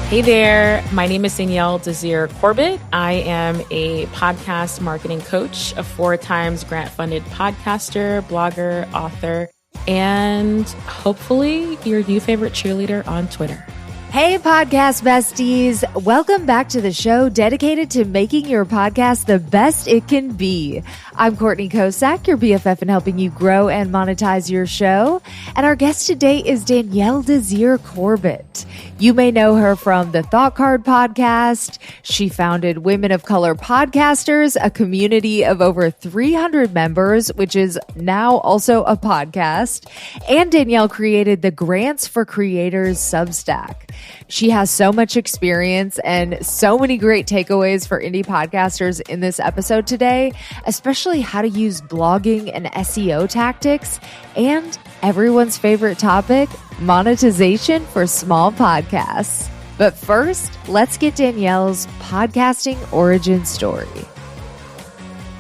Hey there, my name is Danielle Desir Corbett. I am a podcast marketing coach, a 4 times grant-funded podcaster, blogger, author, and hopefully your new favorite cheerleader on Twitter. Hey, podcast besties. Welcome back to the show dedicated to making your podcast the best it can be. I'm Courtney Kosak, your BFF, in helping you grow and monetize your show. And our guest today is Danielle Desir Corbett. You may know her from the Thought Card podcast. She founded Women of Color Podcasters, a community of over 300 members, which is now also a podcast. And Danielle created the Grants for Creators Substack. She has so much experience and so many great takeaways for indie podcasters in this episode today, especially how to use blogging and SEO tactics, and everyone's favorite topic, monetization for small podcasts. But first, let's get Danielle's podcasting origin story.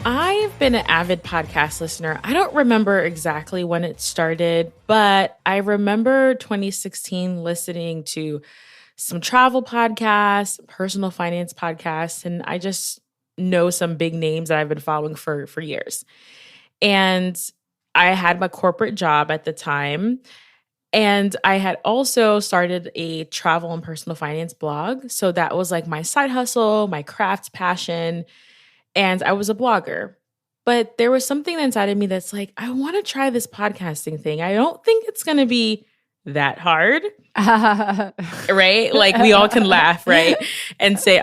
I've been an avid podcast listener. I don't remember exactly when it started, but I remember 2016 listening to some travel podcasts, personal finance podcasts, and I just know some big names that I've been following for years. And I had my corporate job at the time, and I had also started a travel and personal finance blog. So that was like my side hustle, my craft passion, and I was a blogger. But there was something inside of me that's like, I want to try this podcasting thing. I don't think it's going to be that hard, right? Like we all can laugh, right? And say,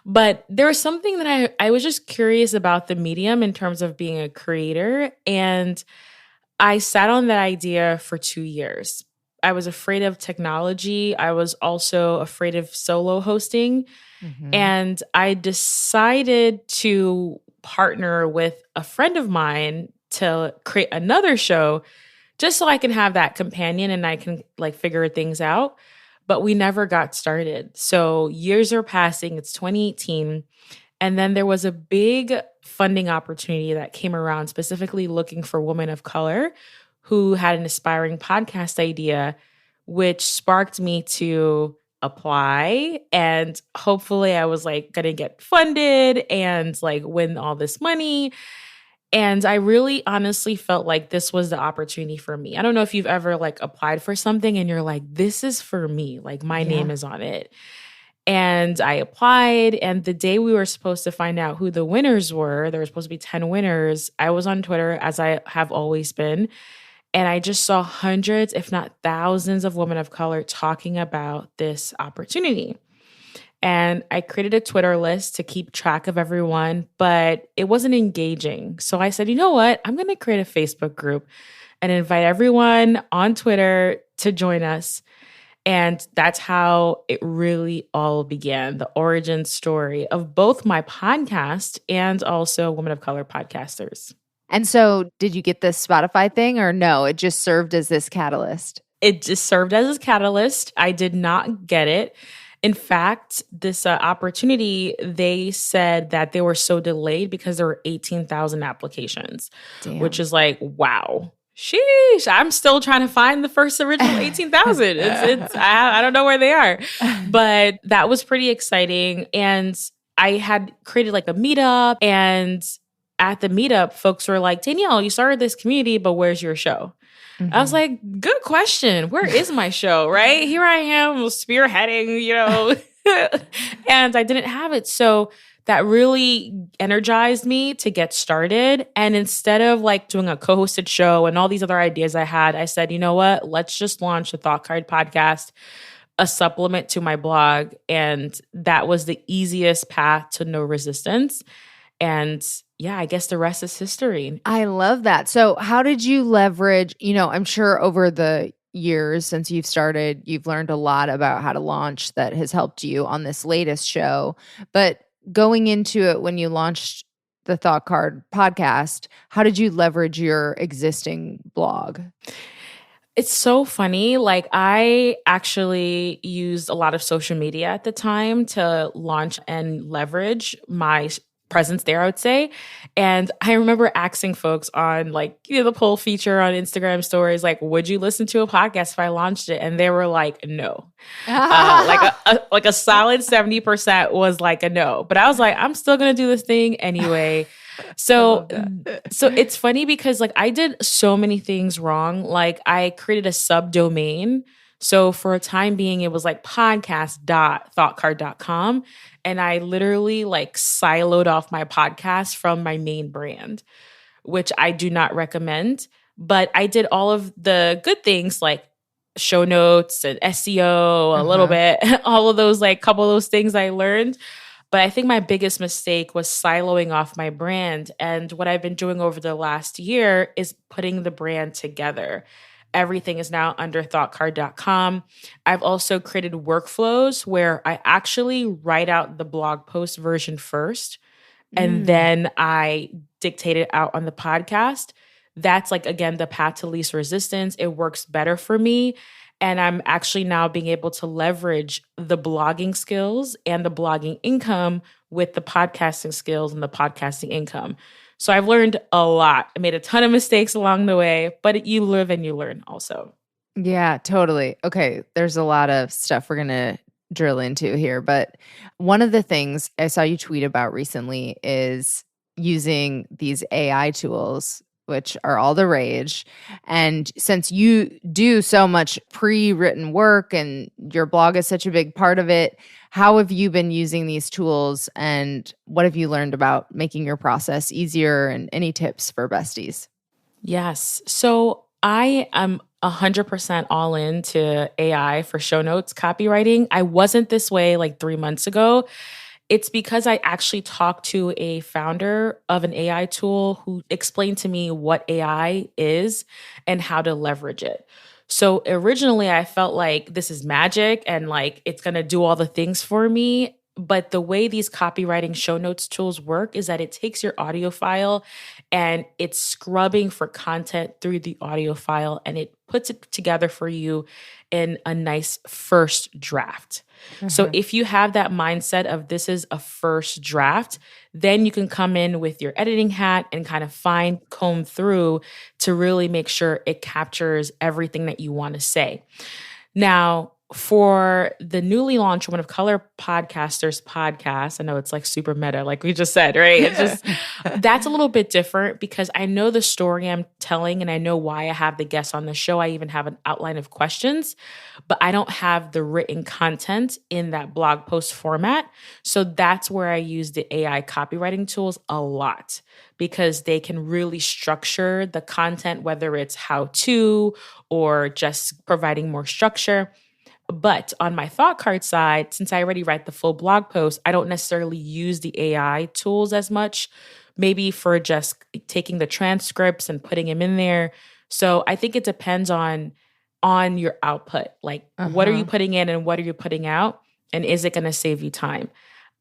But there was something that I was just curious about the medium in terms of being a creator. And I sat on that idea for 2 years. I was afraid of technology. I was also afraid of solo hosting. Mm-hmm. And I decided to partner with a friend of mine to create another show just so I can have that companion and I can like figure things out. But we never got started. So years are passing. It's 2018. And then there was a big funding opportunity that came around, specifically looking for women of color who had an aspiring podcast idea, which sparked me to apply. And hopefully I was like going to get funded and like win all this money. And I really honestly felt like this was the opportunity for me. I don't know if you've ever like applied for something and you're like, this is for me, like my name is on it. And I applied, and the day we were supposed to find out who the winners were, there were supposed to be 10 winners, I was on Twitter, as I have always been, and I just saw hundreds, if not thousands, of women of color talking about this opportunity. And I created a Twitter list to keep track of everyone, but it wasn't engaging. So I said, you know what? I'm going to create a Facebook group and invite everyone on Twitter to join us. And that's how it really all began, the origin story of both my podcast and also Women of Color Podcasters. And so did you get this Spotify thing or no? It just served as this catalyst? It just served as a catalyst. I did not get it. In fact, this opportunity, they said that they were so delayed because there were 18,000 applications, which is like, wow. Sheesh, I'm still trying to find the first original 18,000. I don't know where they are. But that was pretty exciting. And I had created like a meetup. And at the meetup, folks were like, Danielle, you started this community, but where's your show? Mm-hmm. I was like, good question. Where is my show, right? Here I am spearheading, and I didn't have it. So that really energized me to get started. And instead of like doing a co-hosted show and all these other ideas I had, I said, you know what? Let's just launch the Thought Card podcast, a supplement to my blog. And that was the easiest path to no resistance. And yeah, I guess the rest is history. I love that. So how did you leverage, I'm sure over the years since you've started, you've learned a lot about how to launch that has helped you on this latest show. But going into it, when you launched the Thought Card podcast, how did you leverage your existing blog? It's so funny. Like I actually used a lot of social media at the time to launch and leverage my presence there, I would say. And I remember asking folks on like, the poll feature on Instagram stories, like, would you listen to a podcast if I launched it? And they were like, no. Like a solid 70% was like a no. But I was like, I'm still going to do this thing anyway. So it's funny because like I did so many things wrong. Like I created a subdomain. So for a time being, it was like podcast.thoughtcard.com. And I literally like siloed off my podcast from my main brand, which I do not recommend. But I did all of the good things like show notes and SEO a little bit, all of those, like couple of those things I learned. But I think my biggest mistake was siloing off my brand. And what I've been doing over the last year is putting the brand together. Everything is now under thoughtcard.com. I've also created workflows where I actually write out the blog post version first, and then I dictate it out on the podcast. That's like, again, the path to least resistance. It works better for me. And I'm actually now being able to leverage the blogging skills and the blogging income with the podcasting skills and the podcasting income. So I've learned a lot. I made a ton of mistakes along the way, but you live and you learn also. Yeah, totally. Okay, there's a lot of stuff we're going to drill into here. But one of the things I saw you tweet about recently is using these AI tools, which are all the rage. And since you do so much pre-written work and your blog is such a big part of it, how have you been using these tools and what have you learned about making your process easier, and any tips for besties? Yes. So I am 100% all into AI for show notes copywriting. I wasn't this way like 3 months ago. It's because I actually talked to a founder of an AI tool who explained to me what AI is and how to leverage it. So originally I felt like this is magic and like it's going to do all the things for me. But the way these copywriting show notes tools work is that it takes your audio file and it's scrubbing for content through the audio file and it puts it together for you in a nice first draft. So if you have that mindset of this is a first draft, then you can come in with your editing hat and kind of comb through to really make sure it captures everything that you want to say. Now, for the newly launched Women of Color Podcasters podcast, I know it's like super meta, like we just said, right? It's just, that's a little bit different because I know the story I'm telling and I know why I have the guests on the show. I even have an outline of questions, but I don't have the written content in that blog post format. So that's where I use the AI copywriting tools a lot because they can really structure the content, whether it's how to or just providing more structure. But on my thought card side, since I already write the full blog post, I don't necessarily use the AI tools as much, maybe for just taking the transcripts and putting them in there. So I think it depends on your output. Like, what are you putting in and what are you putting out? And is it going to save you time?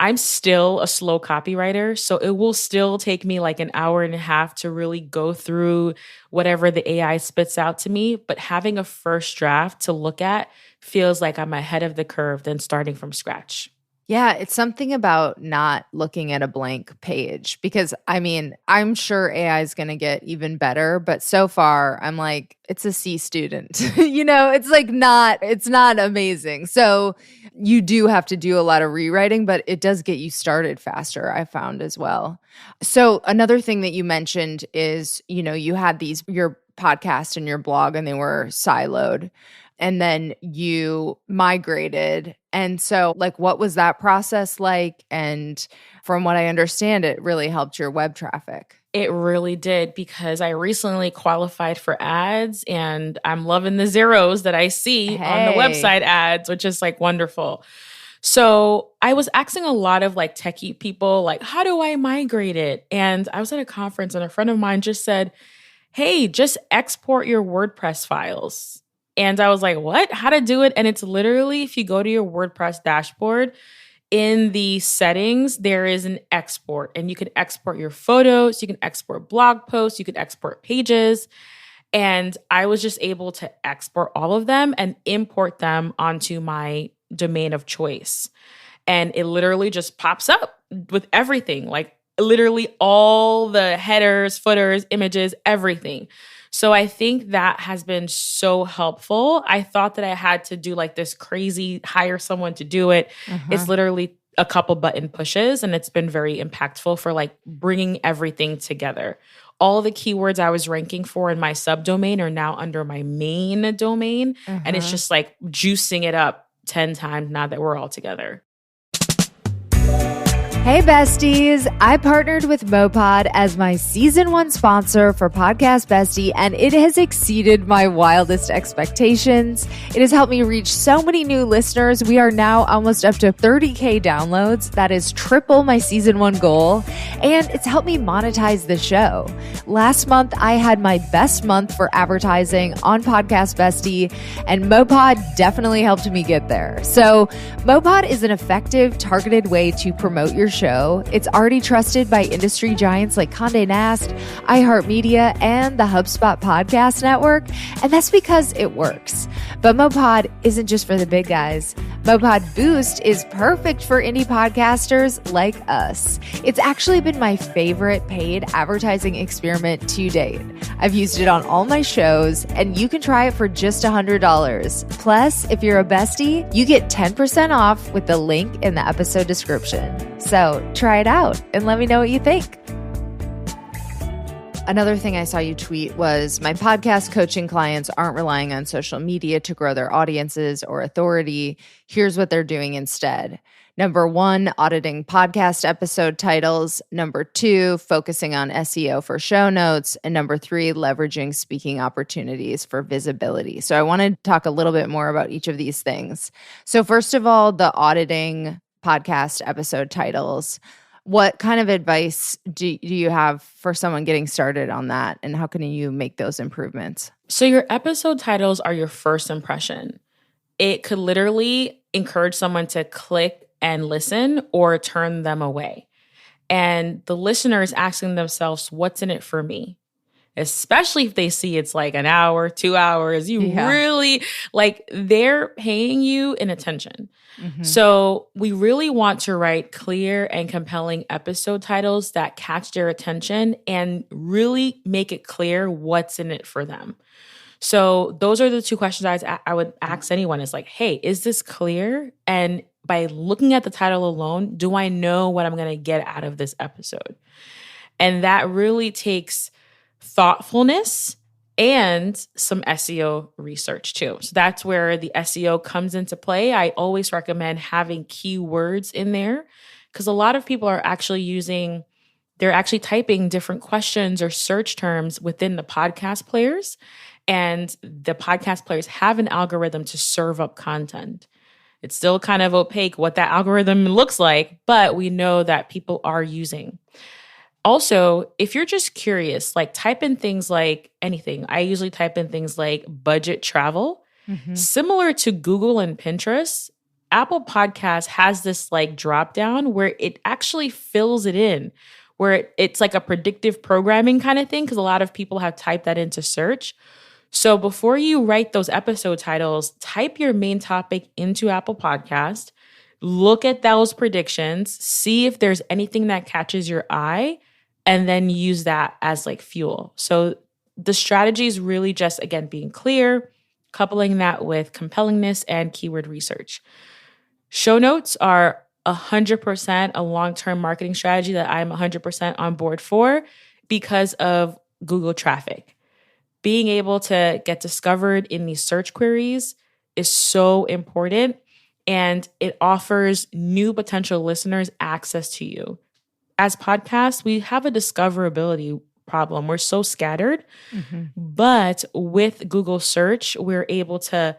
I'm still a slow copywriter, so it will still take me like an hour and a half to really go through whatever the AI spits out to me. But having a first draft to look at feels like I'm ahead of the curve than starting from scratch. Yeah, it's something about not looking at a blank page because, I mean, I'm sure AI is going to get even better, but so far I'm like, it's a C student. It's like it's not amazing. So you do have to do a lot of rewriting, but it does get you started faster, I found as well. So another thing that you mentioned is, you had your podcast and your blog and they were siloed. And then you migrated. And so, like, what was that process like? And from what I understand, it really helped your web traffic. It really did because I recently qualified for ads and I'm loving the zeros that I see on the website ads, which is like wonderful. So I was asking a lot of like techie people, like, how do I migrate it? And I was at a conference and a friend of mine just said, hey, just export your WordPress files. And I was like, what? How to do it? And it's literally, if you go to your WordPress dashboard, in the settings, there is an export. And you can export your photos, you can export blog posts, you can export pages. And I was just able to export all of them and import them onto my domain of choice. And it literally just pops up with everything. Like literally all the headers, footers, images, everything. So I think that has been so helpful. I thought that I had to do like this crazy, hire someone to do it. It's literally a couple button pushes, and it's been very impactful for like bringing everything together. All the keywords I was ranking for in my subdomain are now under my main domain. And it's just like juicing it up 10 times now that we're all together. Hey besties, I partnered with Mopod as my season 1 sponsor for Podcast Bestie, and it has exceeded my wildest expectations. It has helped me reach so many new listeners. We are now almost up to 30K downloads. That is triple my season 1 goal, and it's helped me monetize the show. Last month, I had my best month for advertising on Podcast Bestie, and Mopod definitely helped me get there. So Mopod is an effective, targeted way to promote your show. It's already trusted by industry giants like Condé Nast, iHeartMedia, and the HubSpot Podcast Network, and that's because it works. But Mopod isn't just for the big guys. Mopod Boost is perfect for indie podcasters like us. It's actually been my favorite paid advertising experiment to date. I've used it on all my shows, and you can try it for just $100. Plus, if you're a bestie, you get 10% off with the link in the episode description. So try it out and let me know what you think. Another thing I saw you tweet was, my podcast coaching clients aren't relying on social media to grow their audiences or authority. Here's what they're doing instead. Number 1, auditing podcast episode titles. Number 2, focusing on SEO for show notes. And number 3, leveraging speaking opportunities for visibility. So I want to talk a little bit more about each of these things. So first of all, the auditing podcast episode titles. What kind of advice do you have for someone getting started on that, and how can you make those improvements? So your episode titles are your first impression. It could literally encourage someone to click and listen or turn them away. And the listener is asking themselves, what's in it for me? Especially if they see it's like an hour, 2 hours, really like they're paying you in attention. So we really want to write clear and compelling episode titles that catch their attention and really make it clear what's in it for them. So those are the 2 questions I would ask anyone is like, hey, is this clear? And by looking at the title alone, do I know what I'm going to get out of this episode? And that really takes thoughtfulness and some SEO research too. So that's where the SEO comes into play. I always recommend having keywords in there because a lot of people are actually they're actually typing different questions or search terms within the podcast players. And the podcast players have an algorithm to serve up content. It's still kind of opaque what that algorithm looks like, but we know that people are using. Also, if you're just curious, like type in things like anything. I usually type in things like budget travel. Similar to Google and Pinterest, Apple Podcasts has this like drop down where it actually fills it in, where it's like a predictive programming kind of thing because a lot of people have typed that into search. So before you write those episode titles, type your main topic into Apple Podcast, look at those predictions, see if there's anything that catches your eye, and then use that as like fuel. So the strategy is really just, again, being clear, coupling that with compellingness and keyword research. Show notes are 100% a long-term marketing strategy that I'm 100% on board for because of Google traffic. Being able to get discovered in these search queries is so important, and it offers new potential listeners access to you. As podcasts, we have a discoverability problem. We're so scattered, but with Google search, we're able to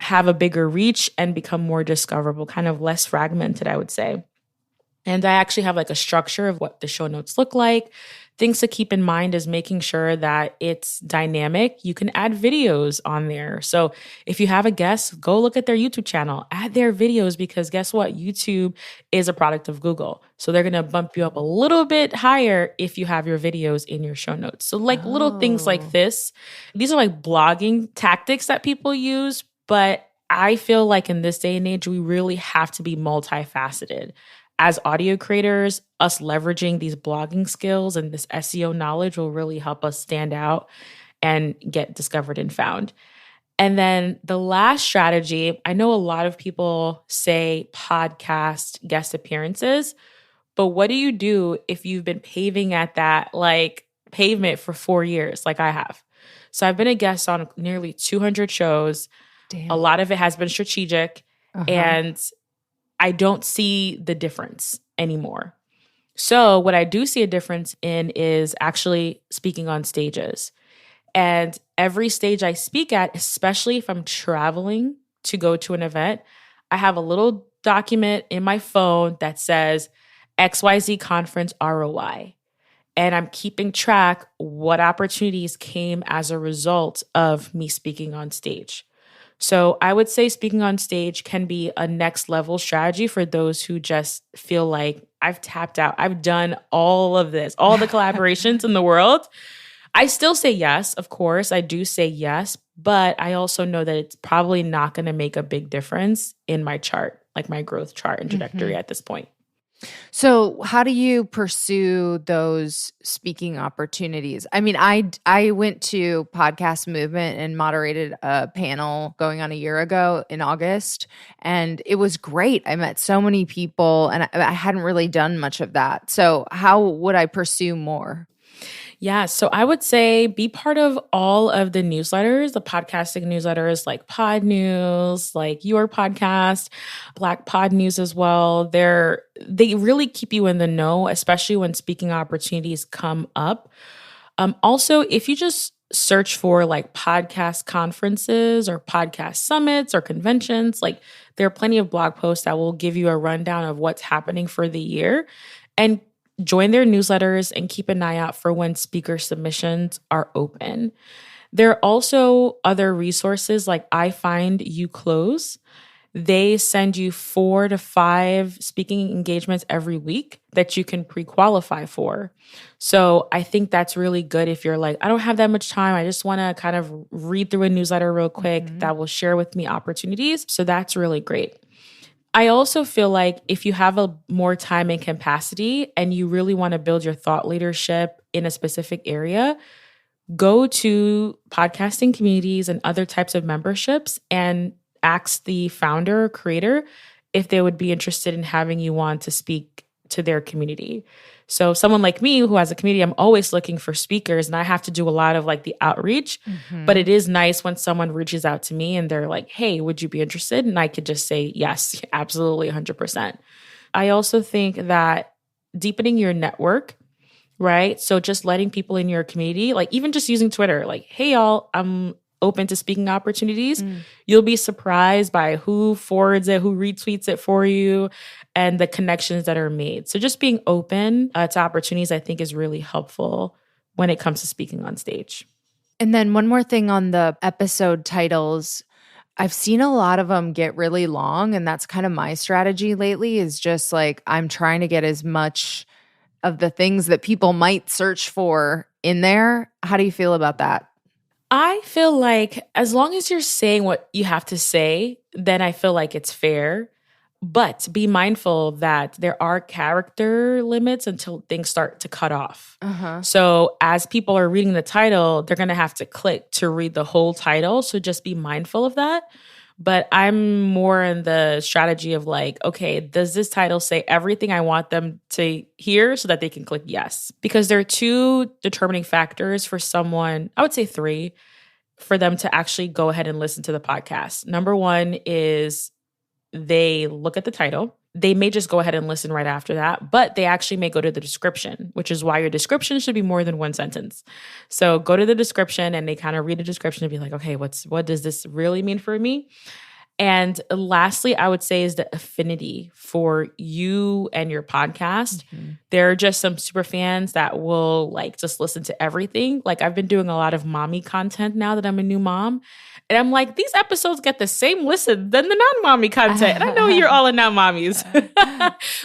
have a bigger reach and become more discoverable, kind of less fragmented, I would say. And I actually have like a structure of what the show notes look like. Things to keep in mind is making sure that it's dynamic. You can add videos on there. So if you have a guest, go look at their YouTube channel, add their videos, because guess what? YouTube is a product of Google. So they're going to bump you up a little bit higher if you have your videos in your show notes. So like little things like this, these are like blogging tactics that people use, but I feel like in this day and age, we really have to be multifaceted. as audio creators, us leveraging these blogging skills and this SEO knowledge will really help us stand out and get discovered and found. And then the last strategy, I know a lot of people say podcast guest appearances, but what do you do if you've been paving at that like pavement for 4 years, like I have? So I've been a guest on nearly 200 shows. Damn. A lot of it has been strategic, and I don't see the difference anymore. So what I do see a difference in is actually speaking on stages. And every stage I speak at, especially if I'm traveling to go to an event, I have a little document in my phone that says XYZ conference ROI. And I'm keeping track what opportunities came as a result of me speaking on stage. So I would say speaking on stage can be a next level strategy for those who just feel like I've tapped out. I've done all of this, all the collaborations in the world. I still say yes, of course. I do say yes, but I also know that it's probably not going to make a big difference in my chart, like my growth chart and trajectory at this point. So how do you pursue those speaking opportunities? I mean, I went to Podcast Movement and moderated a panel going on a year ago in August, and it was great. I met so many people, and I hadn't really done much of that. So how would I pursue more? Yeah, so I would say be part of all of the newsletters, the podcasting newsletters like Pod News, like Your Podcast, Black Pod News as well. They really keep you in the know, especially when speaking opportunities come up. Also, if you just search for like podcast conferences or podcast summits or conventions, like there are plenty of blog posts that will give you a rundown of what's happening for the year. And join their newsletters and keep an eye out for when speaker submissions are open. There are also other resources like I Find You Close. They send you 4 to 5 speaking engagements every week that you can pre-qualify for. So I think that's really good if you're like, I don't have that much time. I just want to kind of read through a newsletter real quick that will share with me opportunities. So that's really great. I also feel like if you have more time and capacity and you really want to build your thought leadership in a specific area, go to podcasting communities and other types of memberships and ask the founder or creator if they would be interested in having you on to speak to their community. So someone like me who has a community, I'm always looking for speakers and I have to do a lot of like the outreach, but it is nice when someone reaches out to me and they're like, hey, would you be interested? And I could just say, yes, absolutely, 100%. I also think that deepening your network, right? So just letting people in your community, like even just using Twitter, like, hey, y'all, I'm open to speaking opportunities. You'll be surprised by who forwards it, who retweets it for you, and the connections that are made. So just being open to opportunities, I think, is really helpful when it comes to speaking on stage. And then one more thing on the episode titles. I've seen a lot of them get really long, and that's kind of my strategy lately is just like I'm trying to get as much of the things that people might search for in there. How do you feel about that? I feel like as long as you're saying what you have to say, then I feel like it's fair. But be mindful that there are character limits until things start to cut off. So as people are reading the title, they're going to have to click to read the whole title. So just be mindful of that. But I'm more in the strategy of like, okay, does this title say everything I want them to hear so that they can click yes? Because there are 2 determining factors for someone, I would say 3, for them to actually go ahead and listen to the podcast. Number 1 is they look at the title. They may just go ahead and listen right after that, but they actually may go to the description, which is why your description should be more than 1 sentence. So go to the description and they kind of read the description and be like, okay, what does this really mean for me? And lastly, I would say is the affinity for you and your podcast. There are just some super fans that will like just listen to everything. Like I've been doing a lot of mommy content now that I'm a new mom. And I'm like, these episodes get the same listen than the non-mommy content. And I know you're all in now mommies.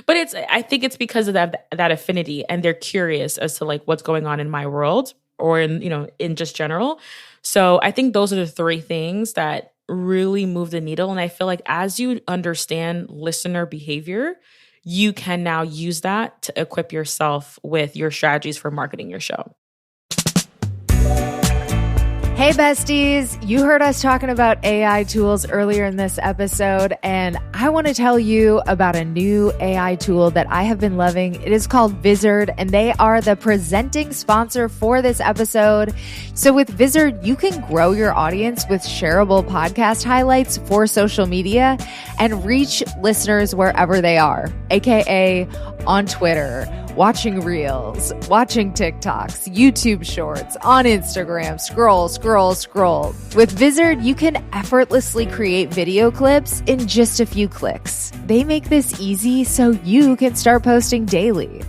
But I think it's because of that affinity and they're curious as to like what's going on in my world or in just general. So I think those are the 3 things that really move the needle. And I feel like as you understand listener behavior, you can now use that to equip yourself with your strategies for marketing your show. Hey besties, you heard us talking about AI tools earlier in this episode, and I want to tell you about a new AI tool that I have been loving. It is called Vizard, and they are the presenting sponsor for this episode. So with Vizard, you can grow your audience with shareable podcast highlights for social media and reach listeners wherever they are, aka on Twitter, watching Reels, watching TikToks, YouTube Shorts, on Instagram, scroll. With Vizard, you can effortlessly create video clips in just a few clicks. They make this easy so you can start posting daily.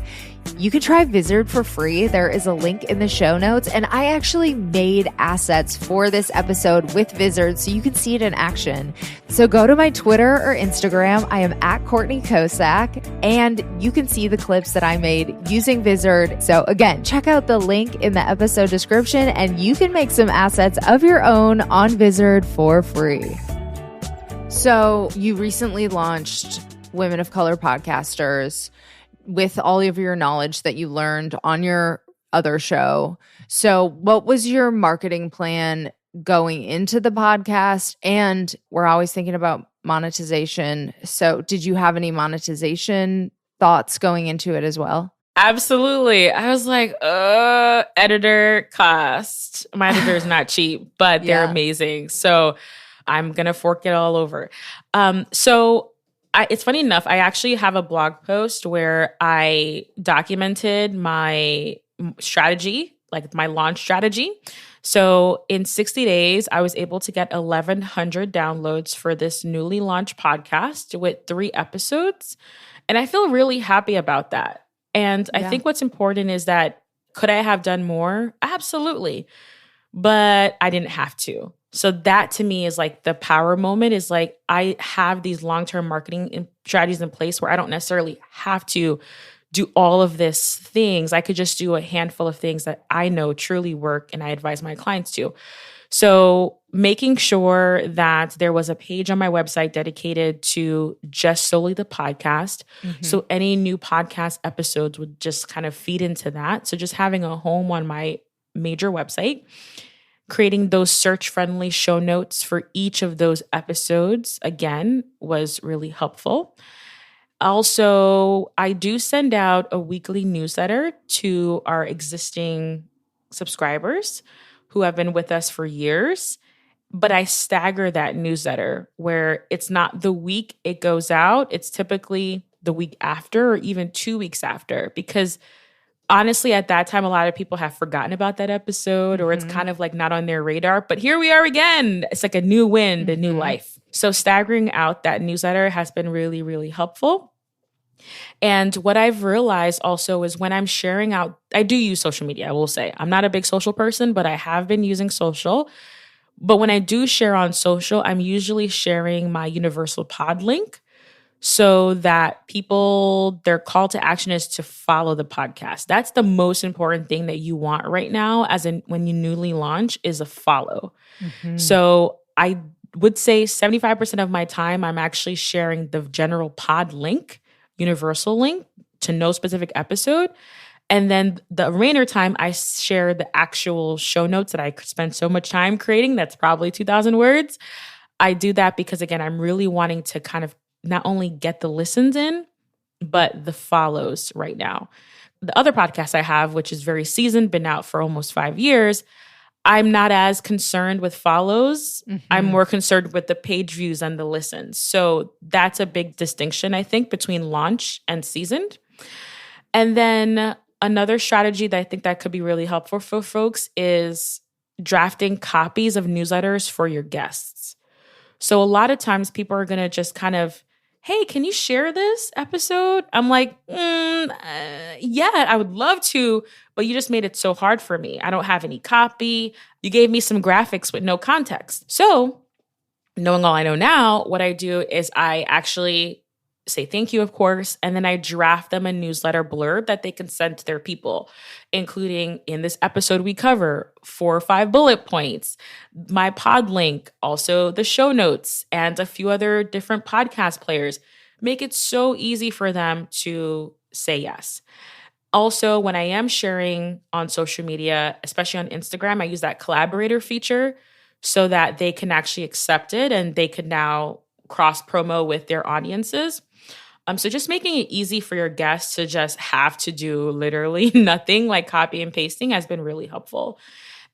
You can try Vizard for free. There is a link in the show notes, and I actually made assets for this episode with Vizard so you can see it in action. So go to my Twitter or Instagram. I am at Courtney Kosak, and you can see the clips that I made using Vizard. So again, check out the link in the episode description, and you can make some assets of your own on Vizard for free. So you recently launched Women of Color Podcasters with all of your knowledge that you learned on your other show. So what was your marketing plan going into the podcast? And we're always thinking about monetization. So did you have any monetization thoughts going into it as well? Absolutely. I was like, editor cost. My editor is not cheap, but they're amazing. So I'm going to fork it all over. It's funny enough, I actually have a blog post where I documented my strategy, like my launch strategy. So in 60 days, I was able to get 1,100 downloads for this newly launched podcast with 3 episodes. And I feel really happy about that. And I think what's important is that, could I have done more? Absolutely. But I didn't have to. So that to me is like the power moment, is like I have these long-term marketing strategies in place where I don't necessarily have to do all of these things. I could just do a handful of things that I know truly work and I advise my clients to. So making sure that there was a page on my website dedicated to just solely the podcast. Mm-hmm. So any new podcast episodes would just kind of feed into that. So just having a home on my major website, creating those search-friendly show notes for each of those episodes, again, was really helpful. Also, I do send out a weekly newsletter to our existing subscribers who have been with us for years, but I stagger that newsletter where it's not the week it goes out, it's typically the week after or even 2 weeks after, because honestly, at that time, a lot of people have forgotten about that episode, or it's kind of like not on their radar. But here we are again. It's like a new wind, a new life. So staggering out that newsletter has been really, really helpful. And what I've realized also is when I'm sharing out, I do use social media, I will say. I'm not a big social person, but I have been using social. But when I do share on social, I'm usually sharing my universal pod link, so that people, their call to action is to follow the podcast. That's the most important thing that you want right now, when you newly launch, is a follow. Mm-hmm. So I would say 75% of my time, I'm actually sharing the general pod link, universal link to no specific episode. And then the remainder time, I share the actual show notes that I spend so much time creating. That's probably 2,000 words. I do that because, again, I'm really wanting to kind of not only get the listens in, but the follows right now. The other podcast I have, which is very seasoned, been out for almost 5 years, I'm not as concerned with follows. Mm-hmm. I'm more concerned with the page views and the listens. So that's a big distinction, I think, between launch and seasoned. And then another strategy that I think that could be really helpful for folks is drafting copies of newsletters for your guests. So a lot of times people are going to just kind of, hey, can you share this episode? I'm like, yeah, I would love to, but you just made it so hard for me. I don't have any copy. You gave me some graphics with no context. So knowing all I know now, what I do is I actually say thank you, of course, and then I draft them a newsletter blurb that they can send to their people, including in this episode we cover 4 or 5 bullet points, my pod link, also the show notes, and a few other different podcast players. make it so easy for them to say yes. Also, when I am sharing on social media, especially on Instagram, I use that collaborator feature so that they can actually accept it and they can now cross promo with their audiences. So just making it easy for your guests to just have to do literally nothing like copy and pasting has been really helpful.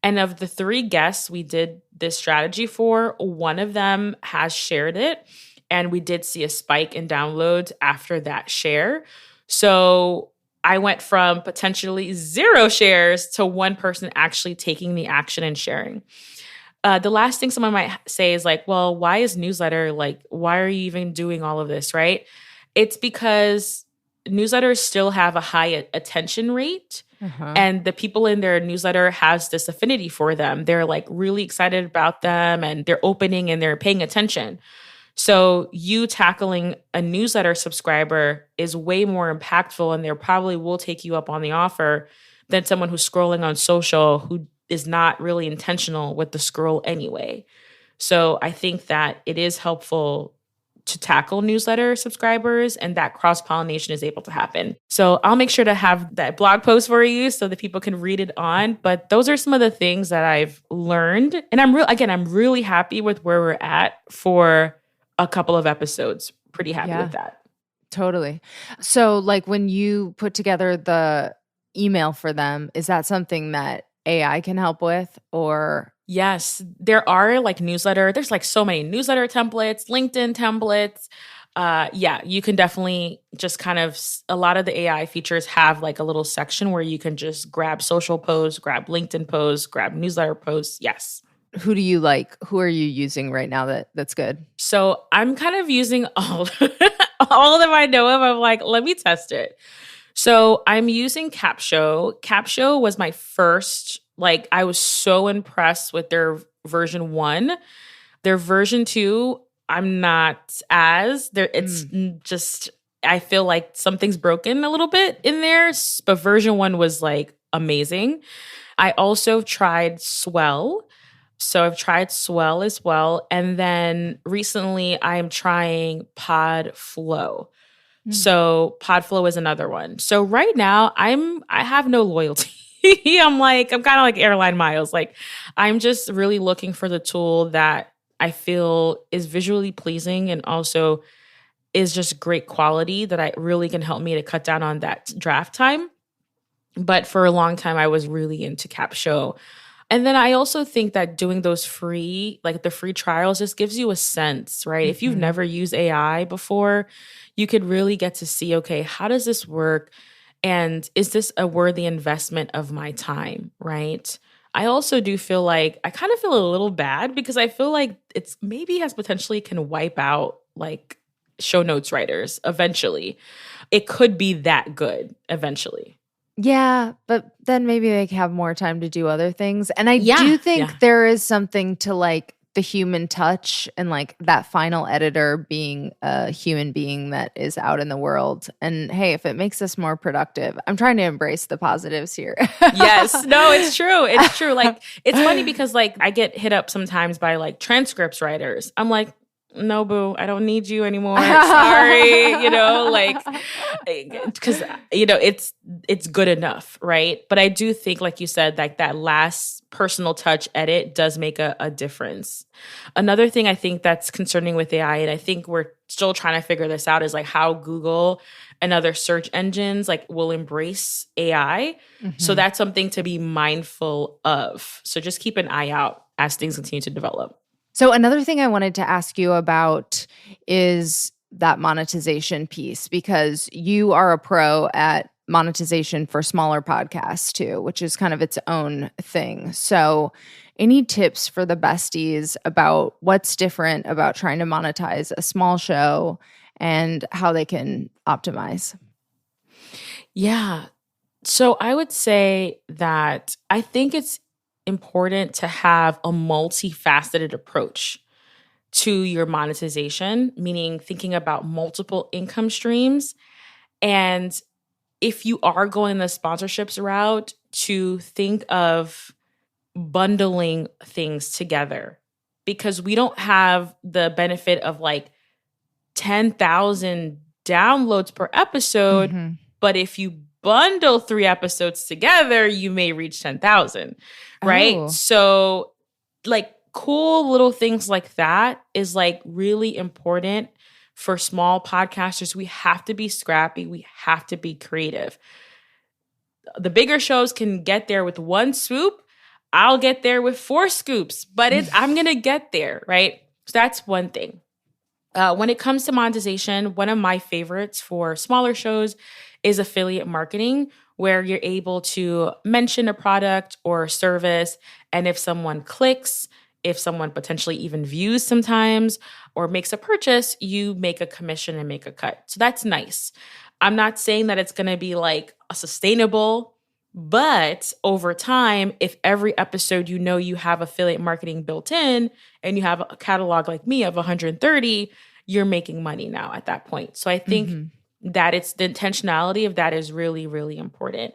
And of the 3 guests we did this strategy for, one of them has shared it. And we did see a spike in downloads after that share. So I went from potentially 0 shares to one person actually taking the action and sharing. The last thing someone might say is like, well, why is newsletter? Like, why are you even doing all of this, right? It's because newsletters still have a high attention rate. And the people in their newsletter has this affinity for them. They're like really excited about them and they're opening and they're paying attention. So you tackling a newsletter subscriber is way more impactful and they probably will take you up on the offer than someone who's scrolling on social who is not really intentional with the scroll anyway. So I think that it is helpful to tackle newsletter subscribers and that cross-pollination is able to happen. So I'll make sure to have that blog post for you so that people can read it on. But those are some of the things that I've learned. And I'm really happy with where we're at for a couple of episodes. Pretty happy with that. Totally. So like when you put together the email for them, is that something that AI can help with or? Yes, there are like there's like so many newsletter templates, LinkedIn templates. You can definitely just kind of, a lot of the AI features have like a little section where you can just grab social posts, grab LinkedIn posts, grab newsletter posts. Yes. Who do you like? Who are you using right now that's good? So I'm kind of using all that I know of. I'm like, let me test it. So I'm using Capsho. Capsho was my first, like, I was so impressed with their version 1. Their version 2, I'm not as there. It's just, I feel like something's broken a little bit in there, but version 1 was like amazing. I also tried Swell. So I've tried Swell as well. And then recently I'm trying Podflow. So Podflow is another one. So right now I have no loyalty. I'm kind of like airline miles. Like I'm just really looking for the tool that I feel is visually pleasing and also is just great quality that I really can help me to cut down on that draft time. But for a long time, I was really into Capsho. And then I also think that doing those free, like the free trials, just gives you a sense, right? If you've never used AI before, you could really get to see, okay, how does this work? And is this a worthy investment of my time, right? I also do feel like, I kind of feel a little bad because I feel like it's maybe has potentially can wipe out like show notes writers eventually. It could be that good eventually. Yeah, but then maybe they have more time to do other things. And I do think there is something to like the human touch and like that final editor being a human being that is out in the world. And hey, if it makes us more productive, I'm trying to embrace the positives here. Yes. No, it's true. It's true. Like, it's funny because like I get hit up sometimes by like transcripts writers. I'm like, no, boo, I don't need you anymore. Sorry, like, because, it's good enough, right? But I do think, like you said, like that last personal touch edit does make a difference. Another thing I think that's concerning with AI, and I think we're still trying to figure this out, is like how Google and other search engines like will embrace AI. So that's something to be mindful of. So just keep an eye out as things continue to develop. So another thing I wanted to ask you about is that monetization piece, because you are a pro at monetization for smaller podcasts too, which is kind of its own thing. So any tips for the besties about what's different about trying to monetize a small show and how they can optimize? Yeah. So I would say that I think it's important to have a multifaceted approach to your monetization, meaning thinking about multiple income streams. And if you are going the sponsorships route, to think of bundling things together, because we don't have the benefit of like 10,000 downloads per episode. But if you bundle 3 episodes together, you may reach 10,000, right? Oh. So like cool little things like that is like really important for small podcasters. We have to be scrappy. We have to be creative. The bigger shows can get there with 1 swoop. I'll get there with 4 scoops, but I'm going to get there, right? So that's one thing. When it comes to monetization, one of my favorites for smaller shows is affiliate marketing, where you're able to mention a product or a service. And if someone clicks, if someone potentially even views sometimes or makes a purchase, you make a commission and make a cut. So that's nice. I'm not saying that it's going to be like a sustainable, but over time, if every episode you have affiliate marketing built in and you have a catalog like me of 130, you're making money now at that point. So I think that it's the intentionality of that is really, really important.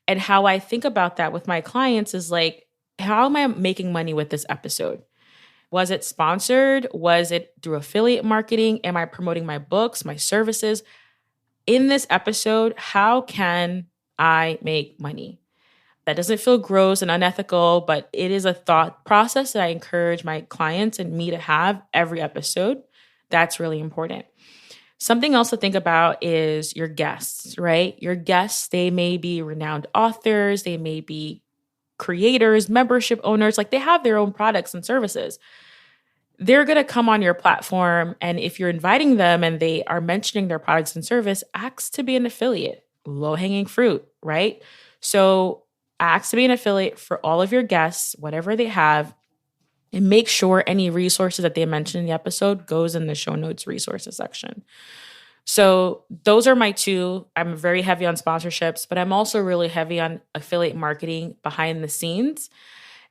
And how I think about that with my clients is like, how am I making money with this episode? Was it sponsored? Was it through affiliate marketing? Am I promoting my books, my services? In this episode, how can I make money? That doesn't feel gross and unethical, but it is a thought process that I encourage my clients and me to have every episode. That's really important. Something else to think about is your guests, right? Your guests, they may be renowned authors, they may be creators, membership owners, like they have their own products and services. They're going to come on your platform. And if you're inviting them and they are mentioning their products and service, ask to be an affiliate, low-hanging fruit, right? So ask to be an affiliate for all of your guests, whatever they have, and make sure any resources that they mention in the episode goes in the show notes resources section. So those are my 2. I'm very heavy on sponsorships, but I'm also really heavy on affiliate marketing behind the scenes.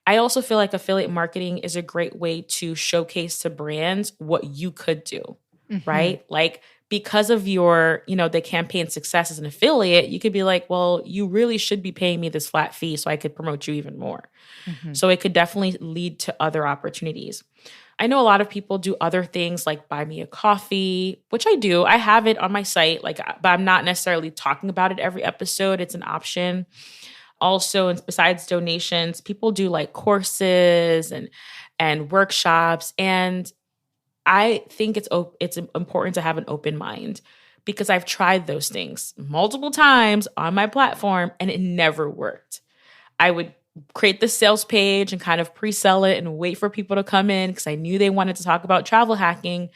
I also feel like affiliate marketing is a great way to showcase to brands what you could do, right? Like because of your, the campaign success as an affiliate, you could be like, well, you really should be paying me this flat fee so I could promote you even more. So it could definitely lead to other opportunities. I know a lot of people do other things like buy me a coffee, which I do. I have it on my site, but I'm not necessarily talking about it every episode. It's an option. Also, and besides donations, people do like courses and workshops. And I think it's important to have an open mind because I've tried those things multiple times on my platform and it never worked. I would create the sales page and kind of pre-sell it and wait for people to come in because I knew they wanted to talk about travel hacking,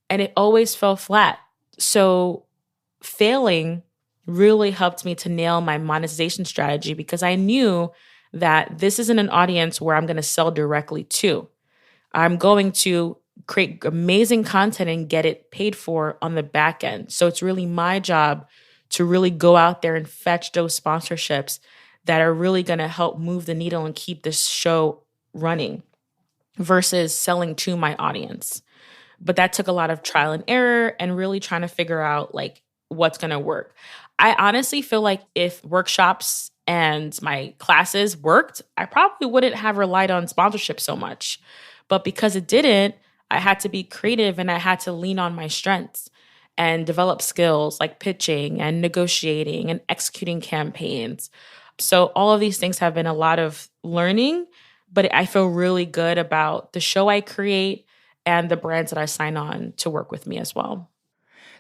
and it always fell flat. So failing really helped me to nail my monetization strategy because I knew that this isn't an audience where I'm going to sell directly to. I'm going to create amazing content and get it paid for on the back end. So it's really my job to really go out there and fetch those sponsorships that are really going to help move the needle and keep this show running versus selling to my audience. But that took a lot of trial and error and really trying to figure out like what's going to work. I honestly feel like if workshops and my classes worked, I probably wouldn't have relied on sponsorship so much. But because it didn't, I had to be creative and I had to lean on my strengths and develop skills like pitching and negotiating and executing campaigns. So all of these things have been a lot of learning, but I feel really good about the show I create and the brands that I sign on to work with me as well.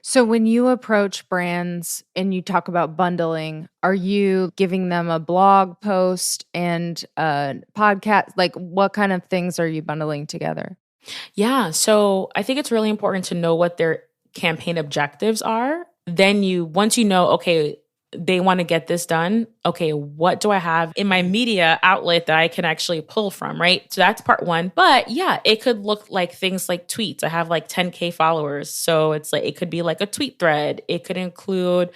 So when you approach brands and you talk about bundling, are you giving them a blog post and a podcast? Like what kind of things are you bundling together? Yeah. So I think it's really important to know what their campaign objectives are. Then once you know, okay, they want to get this done. Okay, what do I have in my media outlet that I can actually pull from, right? So that's part 1. But yeah, it could look like things like tweets. I have like 10K followers. So it's like, it could be like a tweet thread. It could include,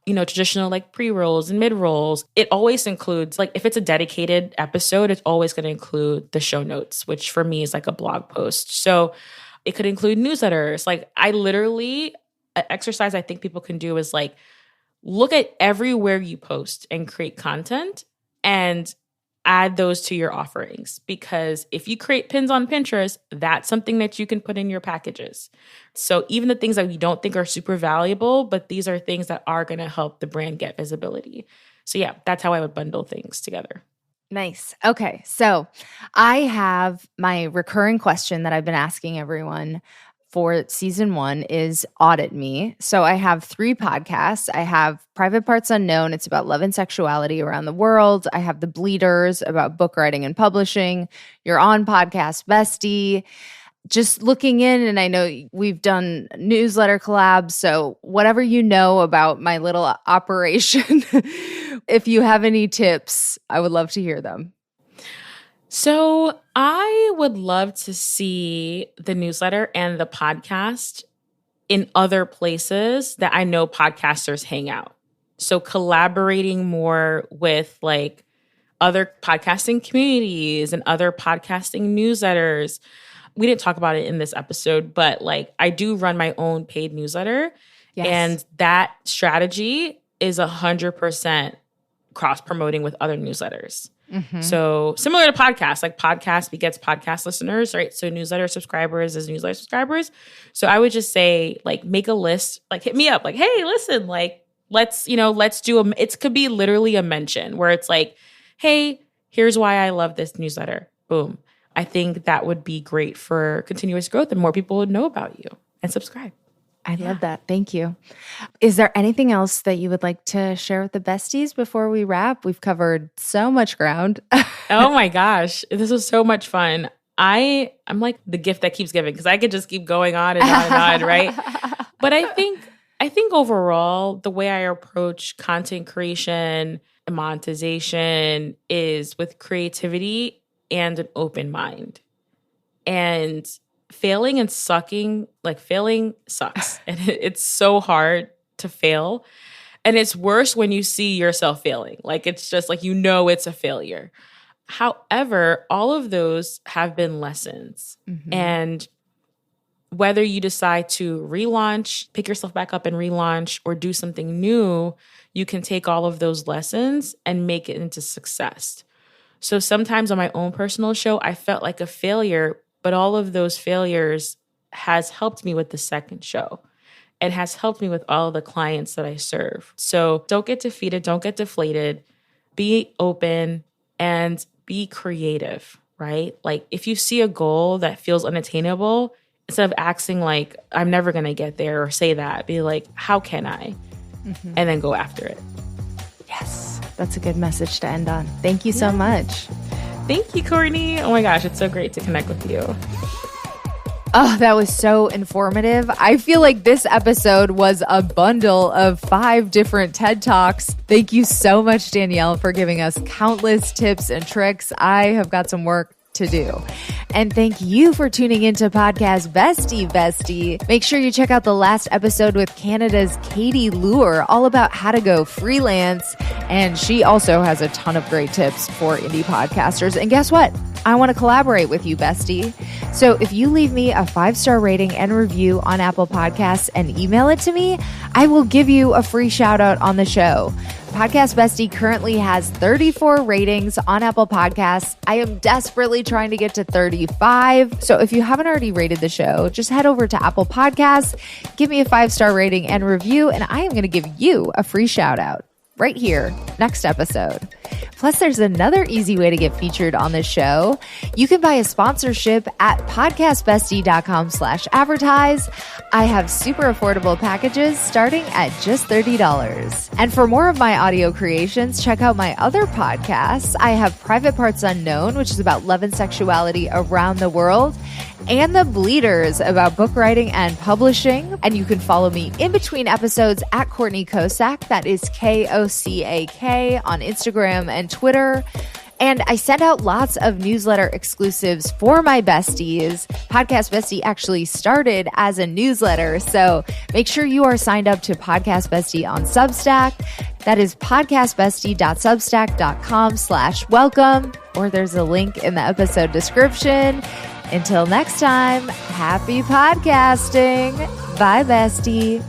traditional like pre-rolls and mid-rolls. It always includes, like if it's a dedicated episode, it's always going to include the show notes, which for me is like a blog post. So it could include newsletters. Like an exercise I think people can do is like, look at everywhere you post and create content. And add those to your offerings, because if you create pins on Pinterest, that's something that you can put in your packages. So even the things that we don't think are super valuable, but these are things that are going to help the brand get visibility. So yeah, that's how I would bundle things together. Nice. Okay. So I have my recurring question that I've been asking everyone for season 1 is audit me. So I have 3 podcasts. I have Private Parts Unknown. It's about love and sexuality around the world. I have The Bleeders about book writing and publishing. You're on Podcast Bestie. Just looking in, and I know we've done newsletter collabs, so whatever you know about my little operation, if you have any tips, I would love to hear them. So I would love to see the newsletter and the podcast in other places that I know podcasters hang out. So collaborating more with like other podcasting communities and other podcasting newsletters. We didn't talk about it in this episode, but like I do run my own paid newsletter. Yes. And that strategy is 100% cross-promoting with other newsletters. Mm-hmm. So similar to podcasts, like podcast begets podcast listeners, right? So newsletter subscribers is newsletter subscribers. So I would just say like make a list, like hit me up, like, hey, listen, like let's do it could be literally a mention where it's like, hey, here's why I love this newsletter. Boom. I think that would be great for continuous growth and more people would know about you and subscribe. I love that. Thank you. Is there anything else that you would like to share with the besties before we wrap? We've covered so much ground. Oh my gosh. This was so much fun. I'm like the gift that keeps giving because I could just keep going on and on and on, right? But I think overall, the way I approach content creation and monetization is with creativity and an open mind. And failing sucks. And it's so hard to fail. And it's worse when you see yourself failing. Like, it's just like, it's a failure. However, all of those have been lessons. Mm-hmm. And whether you decide to relaunch, pick yourself back up and relaunch, or do something new, you can take all of those lessons and make it into success. So sometimes on my own personal show, I felt like a failure, but all of those failures has helped me with the second show and has helped me with all of the clients that I serve. So don't get defeated, don't get deflated, be open and be creative, right? Like if you see a goal that feels unattainable, instead of acting like I'm never going to get there or say that, be like, how can I? Mm-hmm. And then go after it. Yes, that's a good message to end on. Thank you so much. Thank you, Courtney. Oh my gosh, it's so great to connect with you. Oh, that was so informative. I feel like this episode was a bundle of 5 different TED Talks. Thank you so much, Danielle, for giving us countless tips and tricks. I have got some work to do. And thank you for tuning into Podcast Bestie. Make sure you check out the last episode with Canada's Katie Lure, all about how to go freelance. And she also has a ton of great tips for indie podcasters. And guess what? I want to collaborate with you, bestie. So if you leave me a 5-star rating and review on Apple Podcasts and email it to me, I will give you a free shout out on the show. Podcast Bestie currently has 34 ratings on Apple Podcasts. I am desperately trying to get to 35. So if you haven't already rated the show, just head over to Apple Podcasts, give me a 5-star rating and review, and I am going to give you a free shout out right here, next episode. Plus, there's another easy way to get featured on this show. You can buy a sponsorship at podcastbestie.com/advertise. I have super affordable packages starting at just $30. And for more of my audio creations, check out my other podcasts. I have Private Parts Unknown, which is about love and sexuality around the world, and The Bleeders about book writing and publishing. And you can follow me in between episodes at Courtney Kosak. That is KOCAK on Instagram and Twitter. And I send out lots of newsletter exclusives for my besties. Podcast Bestie actually started as a newsletter. So make sure you are signed up to Podcast Bestie on Substack. That is podcastbestie.substack.com/welcome. Or there's a link in the episode description. Until next time, happy podcasting. Bye, bestie.